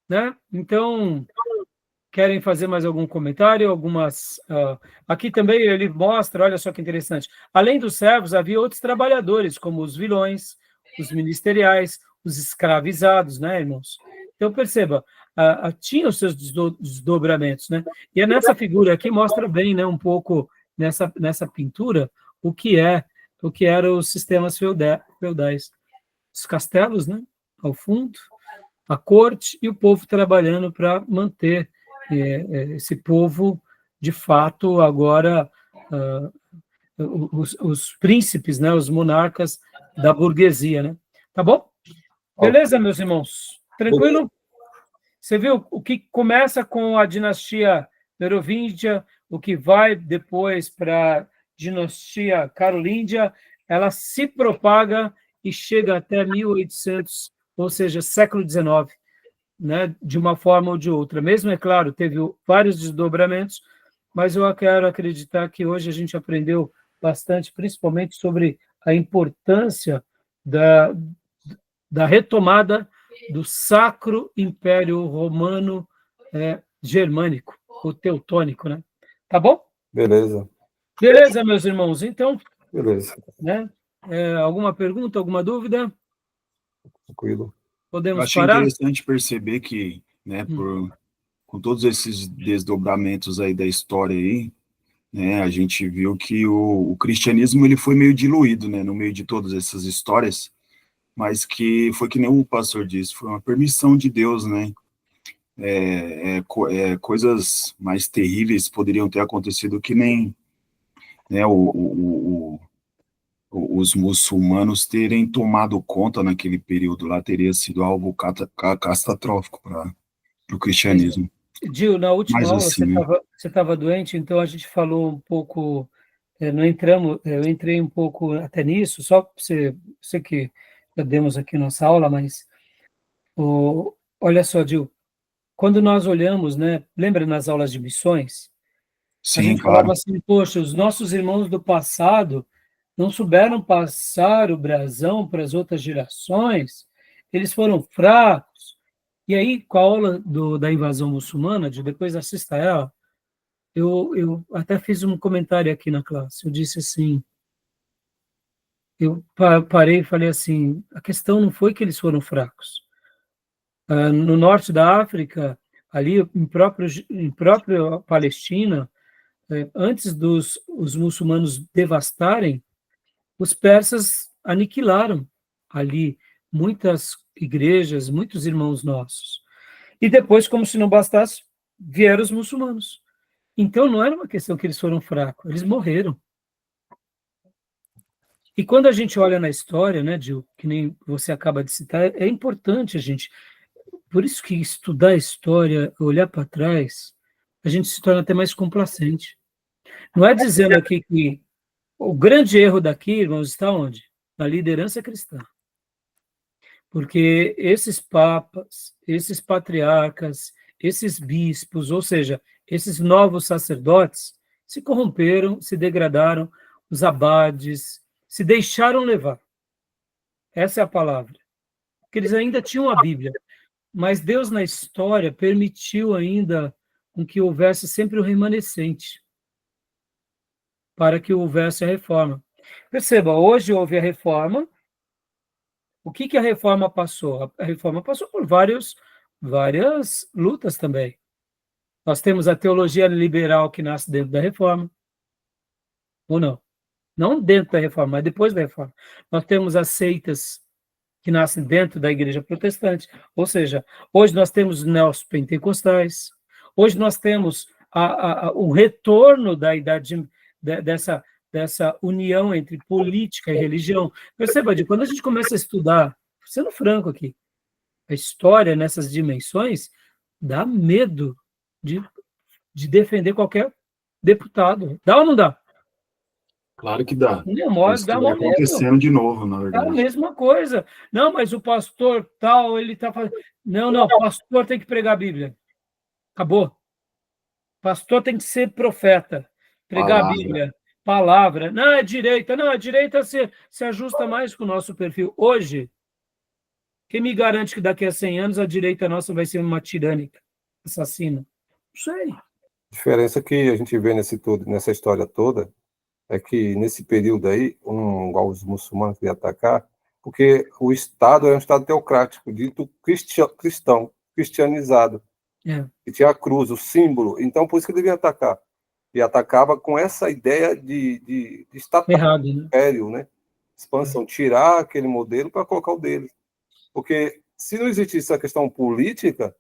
Né? Então, querem fazer mais algum comentário? Aqui também ele mostra, olha só que interessante. Além dos servos, havia outros trabalhadores, como os vilões, os ministeriais, os escravizados, né, irmãos? Então, perceba, tinha os seus desdobramentos, né? E nessa figura aqui mostra bem, né, um pouco nessa pintura o que eram os sistemas feudais. Os castelos, né, ao fundo, a corte e o povo trabalhando para manter esse povo, de fato, agora os príncipes, né, os monarcas da burguesia, né? Tá bom? Beleza, meus irmãos? Tranquilo? Você viu o que começa com a dinastia merovíngia, o que vai depois para a dinastia carolíngia, ela se propaga e chega até 1800, ou seja, século XIX, né, de uma forma ou de outra. Mesmo, é claro, teve vários desdobramentos, mas eu quero acreditar que hoje a gente aprendeu bastante, principalmente sobre a importância da retomada do Sacro Império Romano Germânico, o teutônico, né? Tá bom? Beleza. Beleza, meus irmãos. Então, Beleza. né? Alguma pergunta, alguma dúvida? Tranquilo. Eu Podemos achei parar? interessante perceber que, né, com todos esses desdobramentos aí da história aí, né, a gente viu que o cristianismo ele foi meio diluído, né, no meio de todas essas histórias, mas que foi que nem o pastor disse, foi uma permissão de Deus, né, coisas mais terríveis poderiam ter acontecido que nem, né, os muçulmanos terem tomado conta naquele período lá teria sido algo catastrófico para o cristianismo. Gil, na última Mas aula assim, né? você estava doente, então a gente falou um pouco, eu entrei um pouco até nisso, só para você que já demos aqui nossa aula, mas olha só, Gil, quando nós olhamos, né, lembra nas aulas de missões, a Sim, gente falava claro. assim, poxa, os nossos irmãos do passado não souberam passar o brasão para as outras gerações, eles foram fracos. E aí, com a aula da invasão muçulmana, depois assista ela, eu até fiz um comentário aqui na classe. Eu disse assim, eu parei e falei assim, a questão não foi que eles foram fracos. No norte da África, ali em própria Palestina, antes os muçulmanos devastarem, os persas aniquilaram ali muitas igrejas, muitos irmãos nossos. E depois, como se não bastasse, vieram os muçulmanos. Então, não era uma questão que eles foram fracos, eles morreram. E quando a gente olha na história, né, Gil, que nem você acaba de citar, é importante a gente. Por isso que estudar a história, olhar para trás, a gente se torna até mais complacente. Não é dizendo aqui que o grande erro daqui, irmãos, está onde? Na liderança cristã. Porque esses papas, esses patriarcas, esses bispos, ou seja, esses novos sacerdotes, se corromperam, se degradaram, os abades, se deixaram levar. Essa é a palavra. Porque eles ainda tinham a Bíblia, mas Deus na história permitiu ainda com que houvesse sempre o remanescente, para que houvesse a reforma. Perceba, hoje houve a reforma. O que a reforma passou? A reforma passou por várias lutas também. Nós temos a teologia liberal que nasce dentro da reforma, ou não? Não dentro da reforma, mas depois da reforma. Nós temos as seitas que nascem dentro da igreja protestante, ou seja, hoje nós temos os neopentecostais, hoje nós temos o retorno da idade dessa união entre política e religião. Perceba, quando a gente começa a estudar, sendo franco aqui, a história nessas dimensões, dá medo de defender qualquer deputado. Dá ou não dá? Claro que dá. Isso Dá vai um medo. acontecendo de novo, na É a verdade. mesma coisa. Não, mas o pastor tal, ele está fazendo. Não, o pastor tem que pregar a Bíblia. Acabou. Pastor tem que ser profeta, pregar a Bíblia, palavra. Não, a direita se ajusta mais com o nosso perfil. Hoje, Quem me garante que daqui a 100 anos a direita nossa vai ser uma tirânica, assassina? Não sei. A diferença que a gente vê nessa história toda é que, nesse período aí, igual os muçulmanos queriam atacar, porque o Estado é um Estado teocrático, dito cristão, cristianizado, que tinha a cruz, o símbolo, então por isso que devia atacar. E atacava com essa ideia de estatal, errado, né? Império, né? Expansão, tirar aquele modelo para colocar o dele. Porque se não existisse a questão política,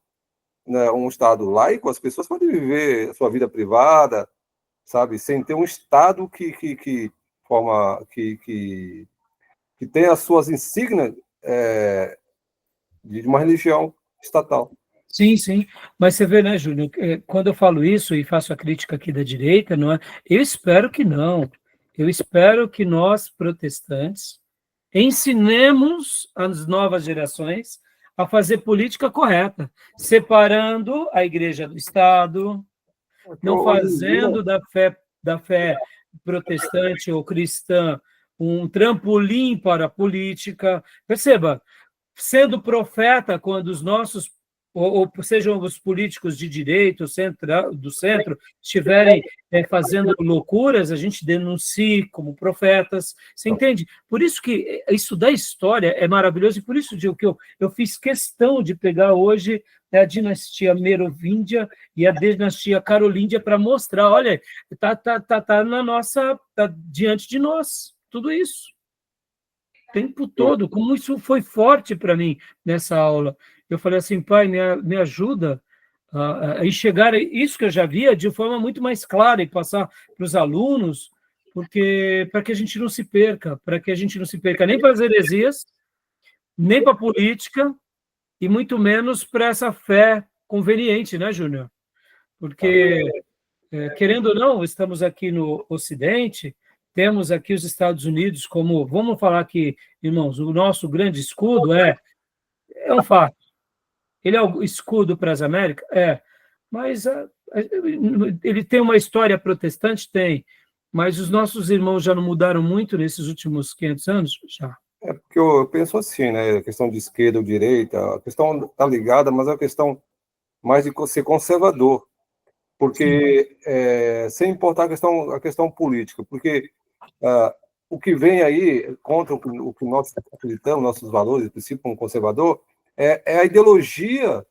né, um Estado laico, as pessoas podem viver a sua vida privada, sabe, sem ter um Estado que tem as suas insígnias de uma religião estatal. Sim, sim. Mas você vê, né, Júnior, quando eu falo isso e faço a crítica aqui da direita, não é? Eu espero que não. Eu espero que nós, protestantes, ensinemos as novas gerações a fazer política correta, separando a igreja do Estado, não fazendo da fé protestante ou cristã um trampolim para a política. Perceba, sendo profeta quando os nossos, ou sejam os políticos de direita, do centro, estiverem fazendo loucuras, a gente denuncie como profetas, você entende? Por isso que estudar história é maravilhoso, e por isso que eu fiz questão de pegar hoje a dinastia Merovíndia e a dinastia Carolíngia para mostrar, olha, tá na nossa, tá diante de nós, tudo isso. O tempo todo, como isso foi forte para mim nessa aula. Eu falei assim, pai, me ajuda a enxergar isso que eu já via de forma muito mais clara e passar para os alunos, porque para que a gente não se perca, nem para as heresias, nem para a política, e muito menos para essa fé conveniente, né, Júnior? Porque, querendo ou não, estamos aqui no Ocidente, temos aqui os Estados Unidos como, vamos falar aqui, irmãos, o nosso grande escudo é um fato. Ele é o escudo para as Américas? Mas ele tem uma história protestante? Tem. Mas os nossos irmãos já não mudaram muito nesses últimos 500 anos? Já. Porque eu penso assim, né? A questão de esquerda ou direita, a questão está ligada, mas é uma questão mais de ser conservador. Porque, sem importar a questão política, porque o que vem aí contra o que nós acreditamos, nossos valores, o princípio como conservador, é a ideologia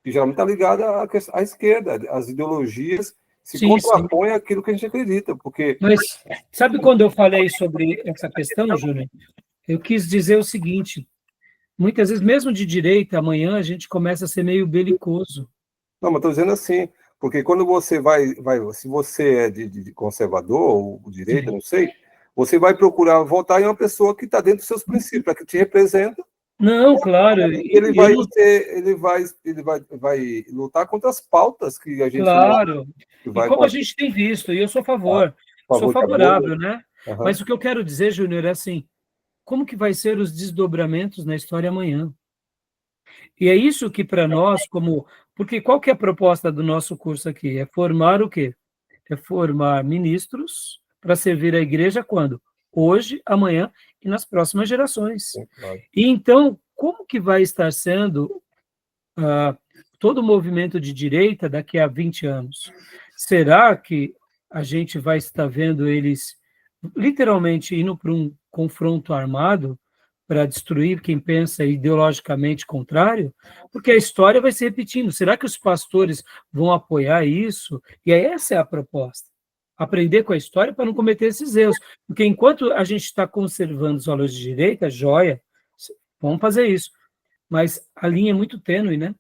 que geralmente está ligada à esquerda. As ideologias se contrapõem àquilo que a gente acredita. Porque... Mas sabe quando eu falei sobre essa questão, Júnior? Eu quis dizer o seguinte, muitas vezes, mesmo de direita, amanhã a gente começa a ser meio belicoso. Não, mas estou dizendo assim, porque quando você se você é de conservador ou direita, não sei, você vai procurar votar em uma pessoa que está dentro dos seus princípios, para que te representa. Não, claro. Ele vai lutar contra as pautas que a gente... Claro. E como a gente tem visto, e eu sou sou favorável, né? Uhum. Mas o que eu quero dizer, Júnior, é assim, como que vai ser os desdobramentos na história amanhã? E é isso que para nós, porque qual que é a proposta do nosso curso aqui? É formar o quê? É formar ministros para servir a igreja quando? Hoje, amanhã e nas próximas gerações. Sim, claro. E então, como que vai estar sendo todo o movimento de direita daqui a 20 anos? Será que a gente vai estar vendo eles literalmente indo para um confronto armado para destruir quem pensa ideologicamente contrário? Porque a história vai se repetindo. Será que os pastores vão apoiar isso? E aí essa é a proposta. Aprender com a história para não cometer esses erros. Porque enquanto a gente está conservando os valores de direita, joia, vamos fazer isso. Mas a linha é muito tênue, né?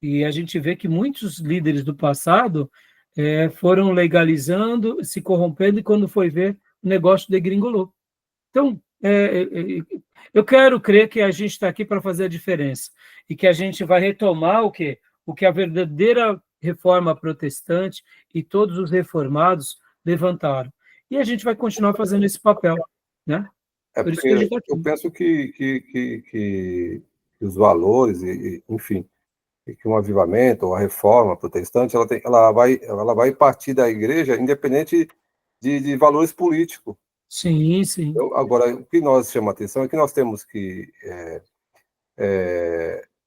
E a gente vê que muitos líderes do passado foram legalizando, se corrompendo, e quando foi ver, o negócio degringolou. Então, eu quero crer que a gente está aqui para fazer a diferença e que a gente vai retomar o que a verdadeira reforma protestante e todos os reformados levantaram. E a gente vai continuar fazendo esse papel, né? Por isso que a gente tá aqui. Eu penso que os valores, enfim, que um avivamento ou a reforma protestante, ela vai partir da igreja independente de valores políticos. Sim, sim. Agora, o que nós chama a atenção é que nós temos que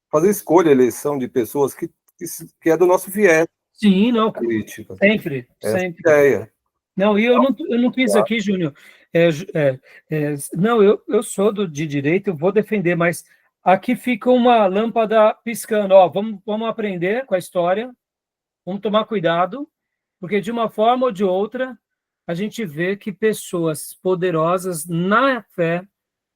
fazer escolha, eleição de pessoas que é do nosso viés Sim, não, político. sempre, Essa sempre. ideia. Não, e eu não quis aqui, Júnior. Não, eu sou de direita, eu vou defender, mas aqui fica uma lâmpada piscando. Ó, vamos aprender com a história, vamos tomar cuidado, porque de uma forma ou de outra, a gente vê que pessoas poderosas na fé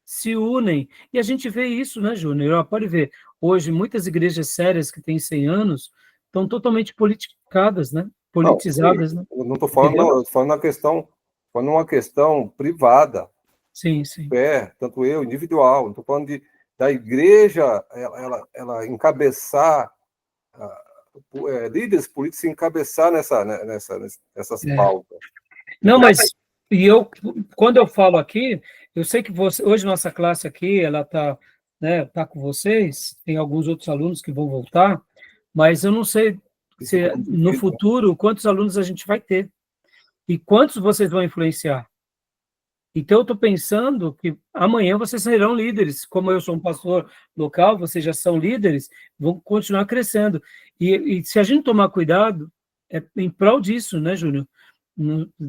se unem. E a gente vê isso, né, Júnior? Ó, pode ver, hoje muitas igrejas sérias que têm 100 anos estão totalmente politicadas, né? Politizadas, Não, né? eu não estou falando, não, eu estou falando uma questão privada, Sim, sim. tanto eu, individual, não estou falando da igreja, ela encabeçar, líderes políticos se encabeçar nessas pautas. Não, mas quando eu falo aqui, eu sei que hoje nossa classe aqui, ela está, né, tá com vocês, tem alguns outros alunos que vão voltar, mas eu não sei se no futuro quantos alunos a gente vai ter e quantos vocês vão influenciar. Então, eu estou pensando que amanhã vocês serão líderes. Como eu sou um pastor local, vocês já são líderes, vão continuar crescendo. E se a gente tomar cuidado, é em prol disso, né, Júnior?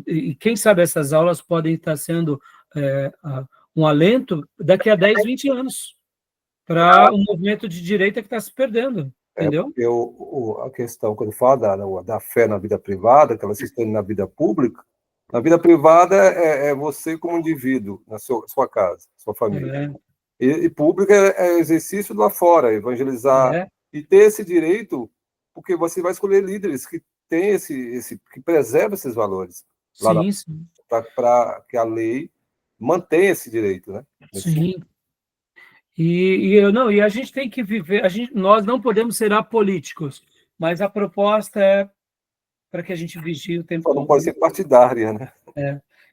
E quem sabe essas aulas podem estar sendo um alento daqui a 10, 20 anos para um movimento de direita que está se perdendo, entendeu? Porque a questão, quando fala da fé na vida privada, que ela se estende na vida pública, na vida privada é você como indivíduo, na sua casa, sua família. E pública é exercício lá fora, evangelizar. E ter esse direito, porque você vai escolher líderes que têm que preservam esses valores. Sim, sim. Para que a lei mantenha esse direito, né? Sim. E a gente tem que viver, nós não podemos ser apolíticos, mas a proposta é para que a gente vigie o tempo todo. Não pode ser partidária, né?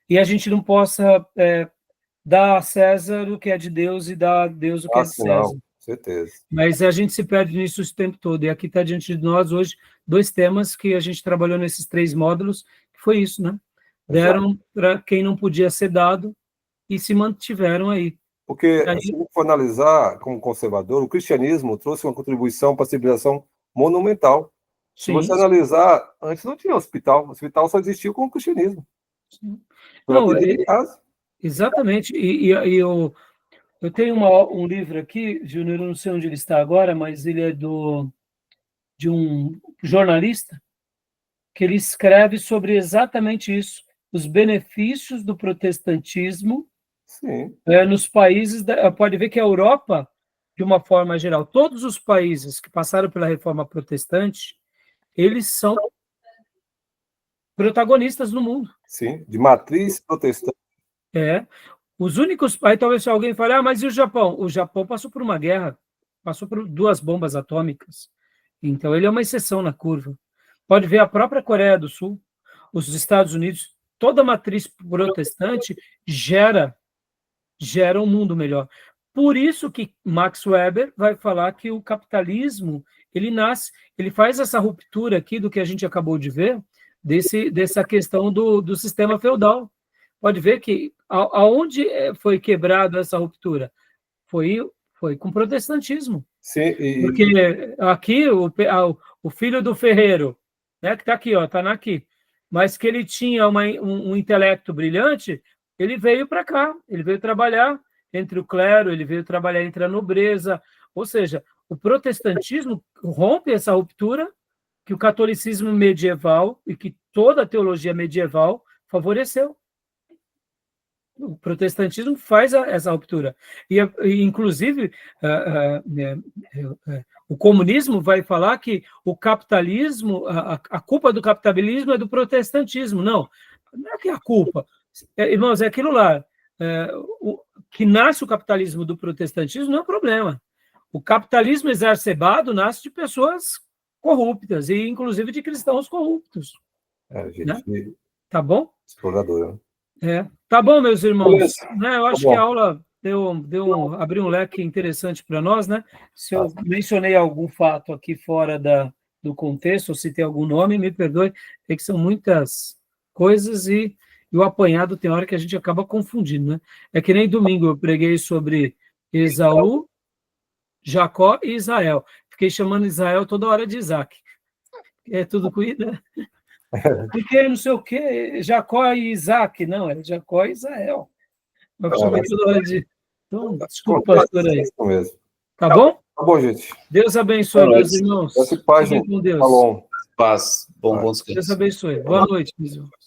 E a gente não possa dar a César o que é de Deus e dar a Deus o que é de César. Não, certeza. Mas a gente se perde nisso o tempo todo. E aqui está diante de nós hoje 2 temas que a gente trabalhou nesses 3 módulos, que foi isso, né? Deram para quem não podia ser dado e se mantiveram aí. Porque, se for analisar como conservador, o cristianismo trouxe uma contribuição para a civilização monumental. Se você analisar, antes não tinha hospital. O hospital só existiu com o cristianismo. Não, exatamente. E eu tenho um livro aqui, Júnior, eu não sei onde ele está agora, mas ele é de um jornalista que ele escreve sobre exatamente isso, os benefícios do protestantismo. Sim. Nos países, pode ver que a Europa, de uma forma geral, todos os países que passaram pela reforma protestante, eles são protagonistas no mundo. Sim, de matriz protestante. Os únicos... Aí talvez alguém fale, mas e o Japão? O Japão passou por uma guerra, passou por 2 bombas atômicas. Então, ele é uma exceção na curva. Pode ver a própria Coreia do Sul, os Estados Unidos, toda matriz protestante gera um mundo melhor. Por isso que Max Weber vai falar que o capitalismo, ele faz essa ruptura aqui do que a gente acabou de ver, dessa questão do sistema feudal. Pode ver que aonde foi quebrada essa ruptura? Foi com o protestantismo. Sim, Porque aqui o filho do ferreiro, né, que está aqui, está aqui, mas que ele tinha um intelecto brilhante, ele veio para cá, ele veio trabalhar entre o clero, ele veio trabalhar entre a nobreza, ou seja, o protestantismo rompe essa ruptura que o catolicismo medieval e que toda a teologia medieval favoreceu. O protestantismo faz essa ruptura. E inclusive, o comunismo vai falar que o capitalismo, a culpa do capitalismo é do protestantismo. Não é que é a culpa. Irmãos, é aquilo lá. Que nasce o capitalismo do protestantismo não é problema. O capitalismo exacerbado nasce de pessoas corruptas, e inclusive de cristãos corruptos. Gente, né? Tá bom? Exploradora. Tá bom, meus irmãos. Eu acho que a aula abriu um leque interessante para nós, né? Se eu mencionei algum fato aqui fora do contexto, ou citei algum nome, me perdoe, é que são muitas coisas e o apanhado tem hora que a gente acaba confundindo, né? É que nem domingo eu preguei sobre Esaú Jacó e Israel. Fiquei chamando Israel toda hora de Isaac. É tudo cuida. Porque não sei o quê, Jacó e Isaac. Não, é Jacó e Israel. Eu chamei toda hora de... Então, desculpa, pastor aí. Isso mesmo. Tá bom? Tá bom, gente. Deus abençoe, meus irmãos. Essa paz, Fiquem com Deus. Paz. Bom descanso. Deus abençoe. Boa noite, meus irmãos.